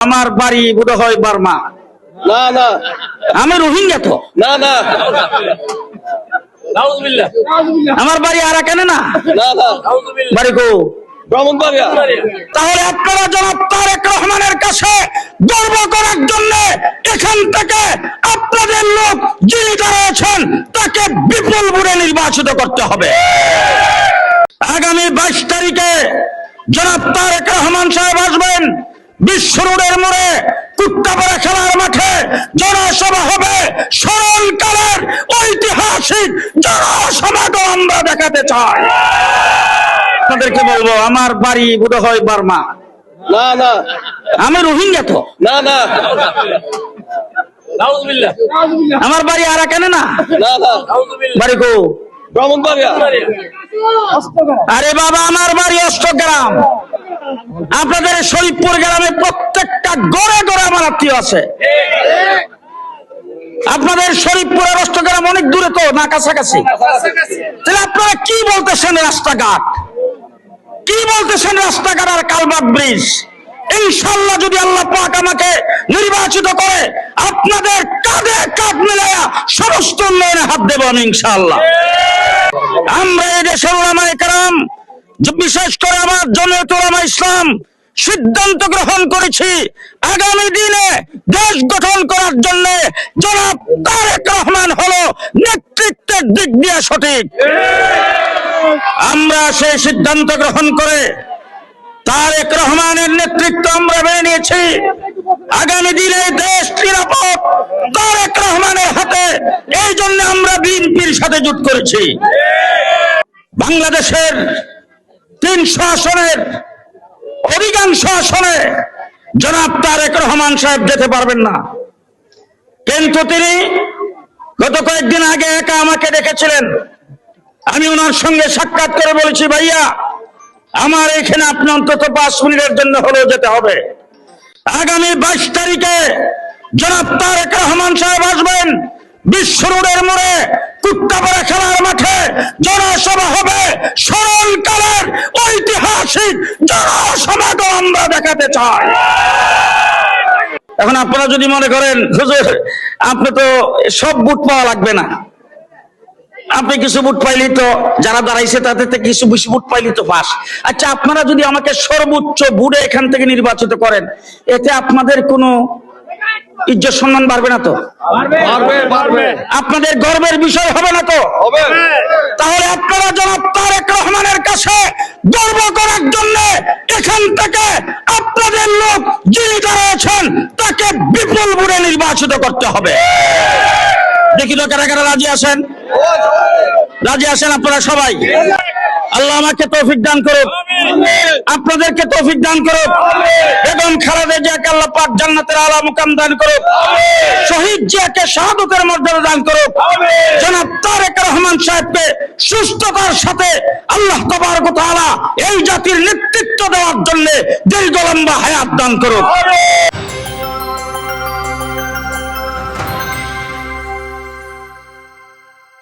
আমার বাড়ি বোধহয় বার্মা। না না আমি রোহিঙ্গা তো। না না আমার বাড়ি আরাকানে না। না না বাড়ি কো? ব্রাহ্মণবাড়িয়া। তাহলে আপনারা জনাব তারেক রহমানের কাছে গর্ব করার জন্য এখান থেকে আপনাদের লোক যিনি দাঁড়িয়েছেন তাকে বিপুল ভোটে নির্বাচিত করতে হবে। আগামী 22 তারিখে জনাব তারেক রহমান সাহেব আসবেন বিশ্ব রোডের মোড়ে কুত্তাপাড়া খেলার মাঠে জনসভা হবে। স্মরণকালের ঐতিহাসিক জনসমাগম আমরা দেখাতে চাই। আপনাদেরকে বলবো আমার বাড়ি বোধহয় বার্মা। না না আমি রোহিঙ্গা তো। না না আমার বাড়ি আরাকানে না। না না বাড়ি কো? ব্রাহ্মণবাড়িয়া। আরে বাবা, আমার বাড়ি অষ্টগ্রাম। আপনাদের শরীফপুর গ্রামে প্রত্যেকটা গড়ে গড়ে আমার আত্মীয় আছে। আপনাদের শরীফপুর আর অষ্টগ্রাম অনেক দূরে তো না, কাছাকাছি। তাহলে আপনারা কি বলতেছেন রাস্তাঘাট, কি বলতেছেন রাস্তাঘাট আর কালভার্ট ব্রিজ? ইনশাআল্লাহ যদি আল্লাহ পাক আমাকে নির্বাচিত করে আপনাদের কাঁধে কাঁধ মিলাইয়া সমস্ত উন্নয়নে হাত দেব আমি ইনশাআল্লাহ। আমরা এই দেশের উলামায়ে কেরাম, বিশেষ করে আমার জমিয়ত উলামা ইসলাম সিদ্ধান্ত গ্রহণ করেছি আগামী দিনে দেশ গঠন করার জন্য জনাব তারেক রহমান হলো নেতৃত্বের দিক দিয়ে সঠিক। আমরা সেই সিদ্ধান্ত গ্রহণ করে তারেক রহমানের নেতৃত্ব আমরা মেনে নিয়েছি। আগামী দিনে দেশ নিরাপদ তারেক রহমানের হাতে, এই জন্য আমরা বিএনপির সাথে জোট করেছি। বাংলাদেশের 300 আসনের অধিকাংশ আসনে জনাব তারেক রহমান সাহেব যেতে পারবেন না, কিন্তু তিনি গত কয়েকদিন আগে একা আমাকে ডেকেছিলেন। আমি ওনার সঙ্গে সাক্ষাৎ করে বলেছি, ভাইয়া আমার এখানে আপনি অন্তত 5 মিনিটের জন্য হলেও যেতে হবে। আগামী 22 তারিখে জনাব তারেক রহমান সাহেব আসবেন বিশ্ব রোডের মোড়ে কুত্তাপাড়া খেলার মাঠে জনসভা হবে। স্মরণকালের ঐতিহাসিক জনসমাগম আমরা দেখাতে চাই। এখন আপনারা যদি মনে করেন হুজুর আপনি তো সব বুট পাওয়া লাগবে না, আপনি কিছু বুট পাইলি তো যারা দাঁড়াইছে তাদের থেকে কিছু বেশি বুট পাইলি তো পাস। আচ্ছা, আপনারা যদি আমাকে সর্বোচ্চ বুটে এখান থেকে নির্বাচিত করেন এতে আপনাদের কোনো ইজ্জত সম্মান বাড়বে না তো? আপনাদের গর্বের বিষয় হবে না তো? তাহলে আপনারা জনাব তারেক রহমানের কাছে গর্ব করার জন্য এখান থেকে আপনাদের লোক যিনি দাঁড়িয়েছেন তাকে বিপুল ভোটে নির্বাচিত করতে হবে। দেখি তো কারা কারা রাজি আছেন? রাজি আছেন আপনারা সবাই? আল্লাহ আমাকে তৌফিক দান করুক, আপনাদেরকে তৌফিক দান করুক, বেগম খালেদা জিয়াকে আল্লাহ পাক জান্নাতের আলা মুকাম দান করুক, শহীদ জিয়াকে শাহাদাতের মর্যাদা দান করুক, জনাব তারেক রহমান সাহেবকে সুস্থতার সাথে আল্লাহ তাবারক ওয়া তাআলা এই জাতির নেতৃত্ব দেওয়ার জন্য দীর্ঘ লম্বা হায়াত দান করুক।